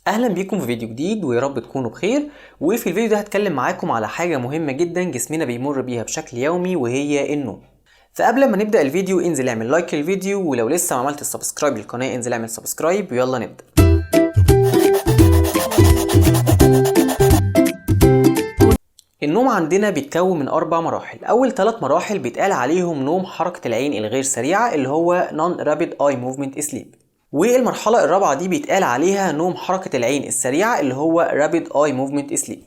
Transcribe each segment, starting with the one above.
اهلا بيكم في فيديو جديد ويا رب تكونوا بخير. وفي الفيديو ده هتكلم معاكم على حاجة مهمة جدا جسمنا بيمر بيها بشكل يومي وهي النوم. فقبل ما نبدأ الفيديو انزل اعمل لايك للفيديو، ولو لسه ما عملتش سبسكرايب للقناة انزل اعمل سبسكرايب ويلا نبدأ. النوم عندنا بيتكون من 4 مراحل. أول 3 مراحل بيتقال عليهم نوم حركة العين الغير سريعة اللي هو Non Rapid Eye Movement Sleep، والمرحلة الرابعة دي بيتقال عليها نوم حركة العين السريعة اللي هو Rapid Eye Movement Sleep.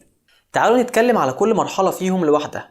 تعالوا نتكلم على كل مرحلة فيهم لوحدها.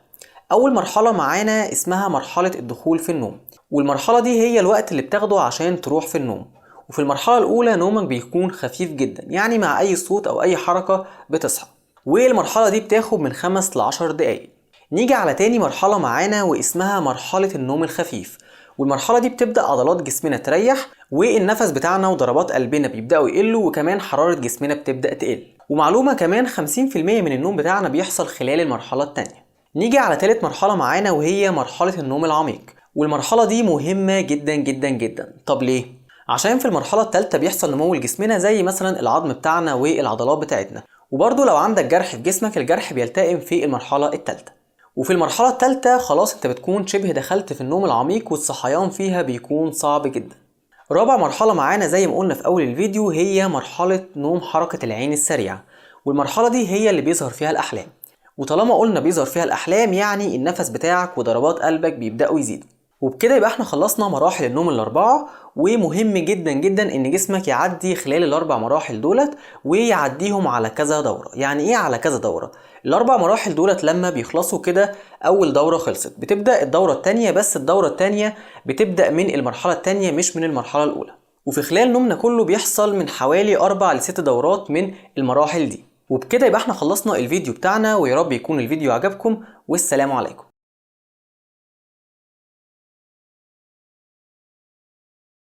أول مرحلة معانا اسمها مرحلة الدخول في النوم، والمرحلة دي هي الوقت اللي بتاخده عشان تروح في النوم. وفي المرحلة الأولى نومك بيكون خفيف جدا، يعني مع أي صوت أو أي حركة بتصحى، والمرحلة دي بتاخد من 5 ل 10 دقايق. نيجي على تاني مرحلة معانا واسمها مرحلة النوم الخفيف، والمرحلة دي بتبدأ عضلات جسمنا تريح، والنفس بتاعنا وضربات قلبنا بيبدأوا يقلوا، وكمان حرارة جسمنا بتبدأ تقل. ومعلومة كمان 50% من النوم بتاعنا بيحصل خلال المرحلة التانية. نيجي على تالت مرحلة معانا وهي مرحلة النوم العميق، والمرحلة دي مهمة جدا جدا جدا. طب ليه؟ عشان في المرحلة التالتة بيحصل نمو لجسمنا، زي مثلا العظم بتاعنا والعضلات بتاعتنا، وبرضه لو عندك جرح في جسمك الجرح بيلتئم في المرحلة التالتة. وفي المرحلة التالتة خلاص انت بتكون شبه دخلت في النوم العميق، والصحيان فيها بيكون صعب جدا. رابع مرحلة معانا زي ما قلنا في أول الفيديو هي مرحلة نوم حركة العين السريعة، والمرحلة دي هي اللي بيظهر فيها الأحلام. وطالما قلنا بيظهر فيها الأحلام يعني النفس بتاعك وضربات قلبك بيبدأوا يزيدوا. وبكده يبقى احنا خلصنا مراحل النوم الأربعة. ومهم جدا جدا ان جسمك يعدي خلال ال4 مراحل دولت، ويعديهم على كذا دورة. يعني ايه على كذا دورة؟ ال4 مراحل دولت لما بيخلصوا كده، اول دورة خلصت بتبدأ الدورة التانية، بس الدورة التانية بتبدأ من المرحلة التانية مش من المرحلة الأولى. وفي خلال نومنا كله بيحصل من حوالي 4 ل 6 دورات من المراحل دي. وبكده يبقى احنا خلصنا الفيديو بتاعنا، ويا رب يكون الفيديو عجبكم، والسلام عليكم.